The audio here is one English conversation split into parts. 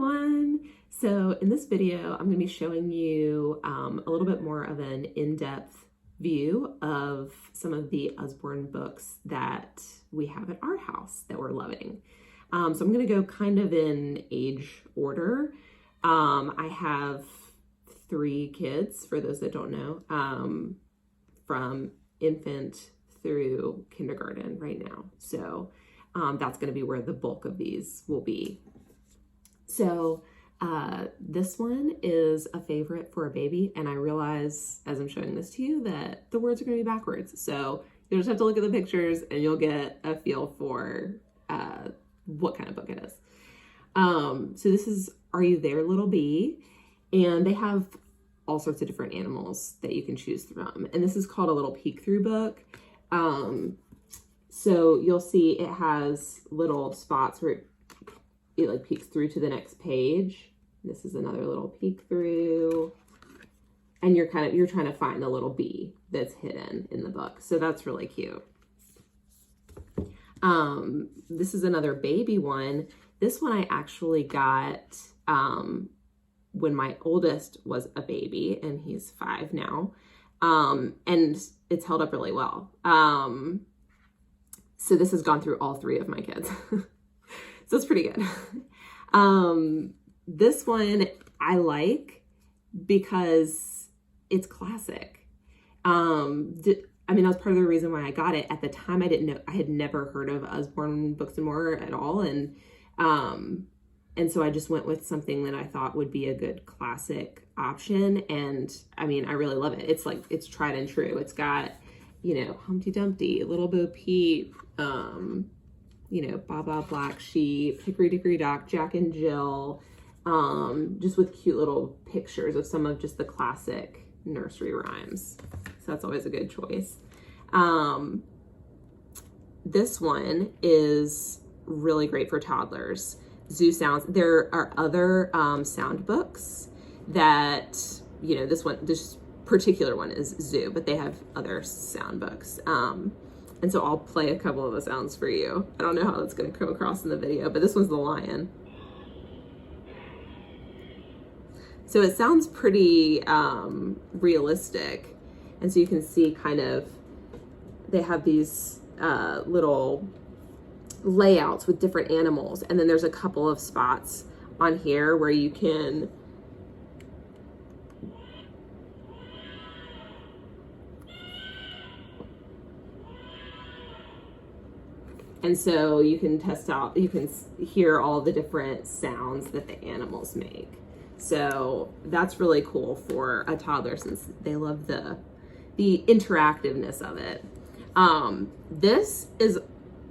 everyone. So in this video, I'm going to be showing you a little bit more of an in-depth view of some of the Usborne books that we have at our house that we're loving. So I'm going to go kind of in age order. I have 3 kids, for those that don't know, from infant through kindergarten right now. So that's going to be where the bulk of these will be. So this one is a favorite for a baby, and I realize as I'm showing this to you that the words are going to be backwards. So you'll just have to look at the pictures and you'll get a feel for what kind of book it is. So this is Are You There, Little Bee? And they have all sorts of different animals that you can choose from. And this is called a little peek through book. So you'll see it has little spots where it like peeks through to the next page. This is another little peek through. And you're trying to find a little bee that's hidden in the book. So that's really cute. This is another baby one. This one I actually got when my oldest was a baby, and he's 5 now. And it's held up really well. So this has gone through all 3 of my kids. So it's pretty good. This one I like because it's classic. I mean, that was part of the reason why I got it. At the time, I didn't know, I had never heard of Usborne Books and More at all. And so I just went with something that I thought would be a good classic option. And I mean, I really love it. It's like, it's tried and true. It's got, you know, Humpty Dumpty, Little Bo Peep, you know, Baba Black Sheep, Hickory Dickory Dock, Jack and Jill, just with cute little pictures of some of just the classic nursery rhymes. So that's always a good choice. This one is really great for toddlers. Zoo Sounds. There are other sound books that, you know, this particular one is Zoo, but they have other sound books. And so I'll play a couple of the sounds for you. I don't know how that's going to come across in the video, but this one's the lion. So it sounds pretty realistic. And so you can see kind of, they have these little layouts with different animals. And then there's a couple of spots on here where you can and so you can test out, you can hear all the different sounds that the animals make. So that's really cool for a toddler since they love the interactiveness of it. This is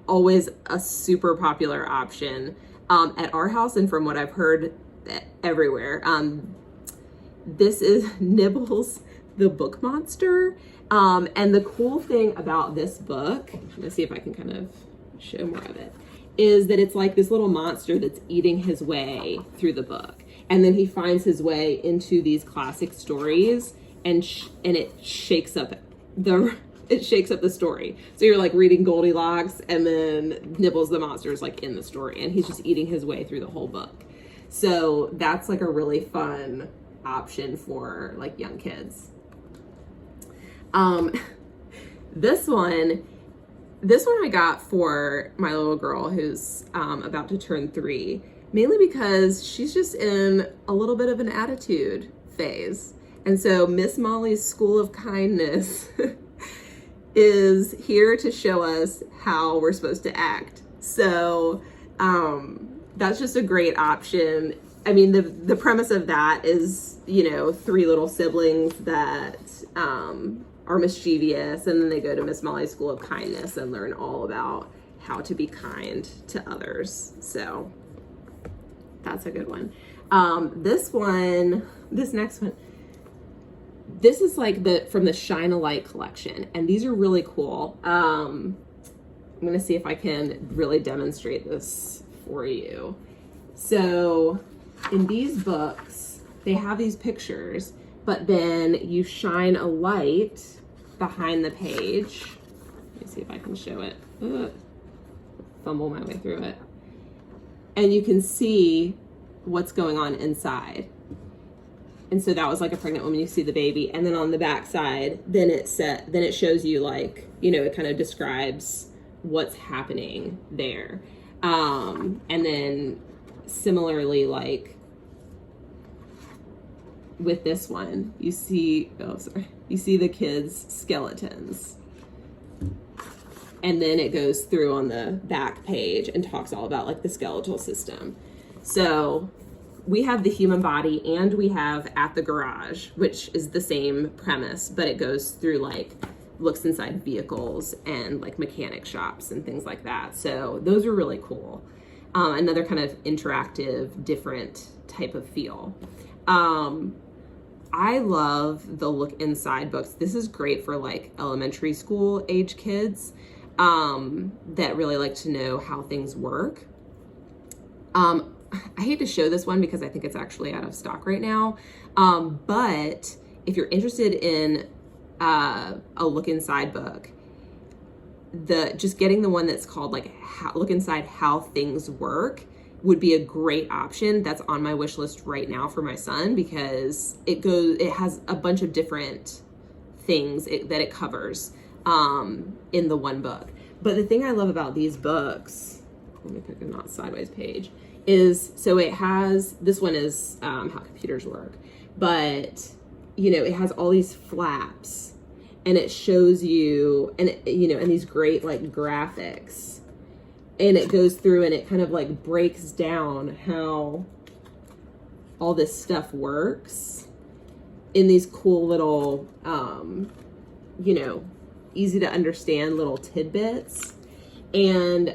always a super popular option at our house, and from what I've heard everywhere. This is Nibbles the Book Monster. And the cool thing about this book, let's see if I can kind of show more of it, is that it's like this little monster that's eating his way through the book. And then he finds his way into these classic stories, and it shakes up the story. So you're like reading Goldilocks, and then Nibbles the monster is like in the story, and he's just eating his way through the whole book. So that's like a really fun option for like young kids. This one I got for my little girl who's about to turn 3, mainly because she's just in a little bit of an attitude phase. And so Miss Molly's School of Kindness is here to show us how we're supposed to act. So that's just a great option. I mean, the premise of that is, you know, 3 little siblings that are mischievous, and then they go to Miss Molly's School of Kindness and learn all about how to be kind to others. So that's a good one. This next one, this is like from the Shine a Light collection, and these are really cool. I'm gonna see if I can really demonstrate this for you. So in these books, they have these pictures, but then you shine a light behind the page. Let me see if I can show it. Fumble my way through it. And you can see what's going on inside. And so that was like a pregnant woman, you see the baby, and then on the back side, then it shows you like, you know, it kind of describes what's happening there. And then similarly, like with this one, you see the kids' skeletons. And then it goes through on the back page and talks all about like the skeletal system. So we have the human body and we have At the Garage, which is the same premise, but it goes through like looks inside vehicles and like mechanic shops and things like that. So those are really cool. Another kind of interactive, different type of feel. I love the Look Inside books. This is great for like elementary school age kids that really like to know how things work. I hate to show this one because I think it's actually out of stock right now. But if you're interested in a Look Inside book, just getting the one that's called like Look Inside How Things Work would be a great option. That's on my wish list right now for my son because it has a bunch of different things that it covers in the one book. But the thing I love about these books, let me pick a not sideways page, is so it has, this one is how computers work, but you know, it has all these flaps and it shows you, and you know, and these great like graphics, and it goes through and it kind of like breaks down how all this stuff works in these cool little you know, easy to understand little tidbits. And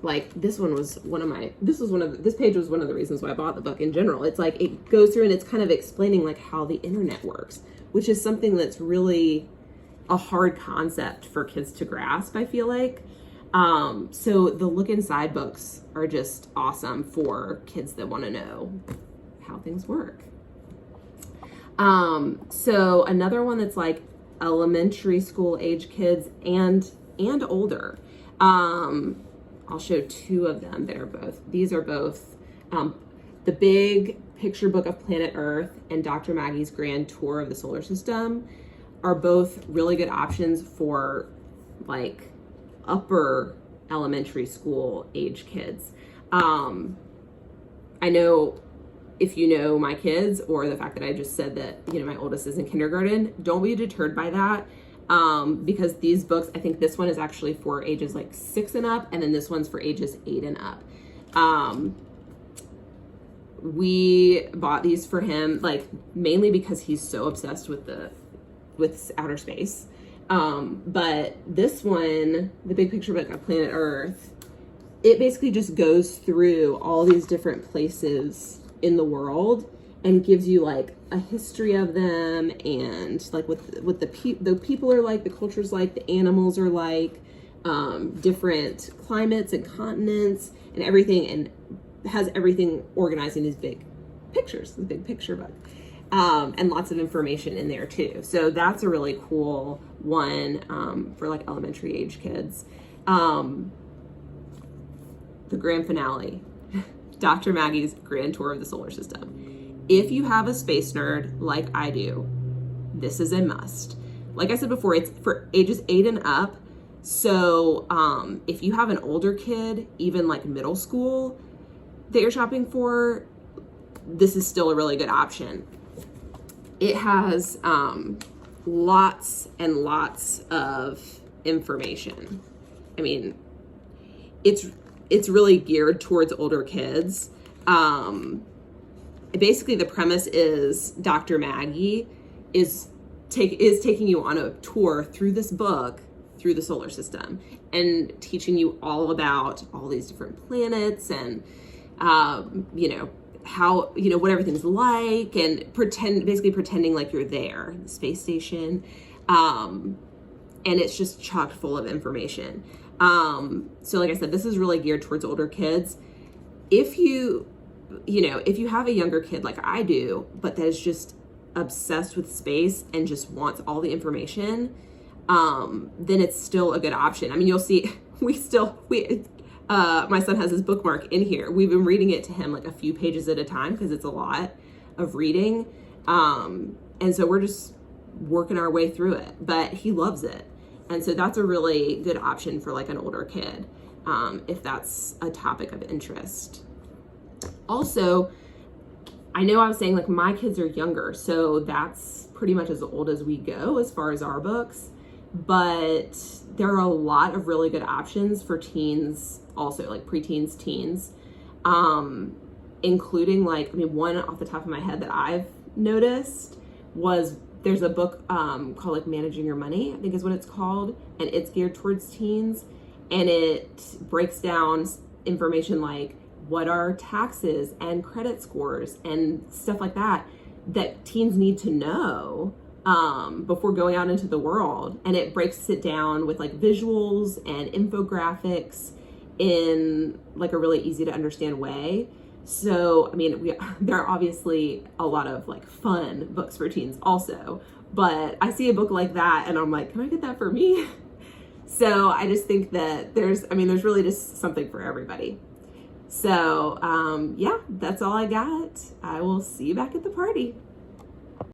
like this page was one of the reasons why I bought the book in general. It's like it goes through and it's kind of explaining like how the internet works, which is something that's really a hard concept for kids to grasp, I feel like. So the Look Inside books are just awesome for kids that want to know how things work. So another one that's like elementary school age kids and older. I'll show two of them. These are both the Big Picture Book of Planet Earth and Dr. Maggie's Grand Tour of the Solar System are both really good options for like upper elementary school age kids. I know if you know my kids, or the fact that I just said that, you know, my oldest is in kindergarten, don't be deterred by that. Because these books, I think this one is actually for ages like 6 and up, and then this one's for ages 8 and up. We bought these for him, like mainly because he's so obsessed with outer space. But this one, the Big Picture Book of Planet Earth, it basically just goes through all these different places in the world and gives you like a history of them and like what the people are like, the culture's like, the animals are like, different climates and continents and everything, and has everything organized in these big pictures, the Big Picture Book, and lots of information in there too. So that's a really cool one for like elementary age kids. The grand finale, Dr. Maggie's Grand Tour of the Solar System. If you have a space nerd like I do, this is a must. Like I said before, it's for ages 8 and up. So if you have an older kid, even like middle school, that you're shopping for, this is still a really good option. It has lots and lots of information. I mean, it's really geared towards older kids. Basically the premise is Dr. Maggie is taking you on a tour through this book, through the solar system, and teaching you all about all these different planets and, you know, how, you know, what everything's like, and basically pretending like you're there, the space station. And it's just chock full of information. So like I said, this is really geared towards older kids. If you have a younger kid like I do, but that is just obsessed with space and just wants all the information, then it's still a good option. I mean, you'll see, my son has his bookmark in here. We've been reading it to him like a few pages at a time because it's a lot of reading. And so we're just working our way through it, but he loves it. And so that's a really good option for like an older kid, if that's a topic of interest. Also, I know I was saying like my kids are younger, so that's pretty much as old as we go as far as our books, but there are a lot of really good options for teens also, like preteens, teens, including like, I mean, one off the top of my head that I've noticed was there's a book called like Managing Your Money, I think is what it's called, and it's geared towards teens, and it breaks down information like what are taxes and credit scores and stuff like that teens need to know before going out into the world. And it breaks it down with like visuals and infographics in like a really easy to understand way. So, I mean, there are obviously a lot of like fun books for teens also, but I see a book like that and I'm like, can I get that for me? So I just think that there's really just something for everybody. So, yeah, that's all I got. I will see you back at the party.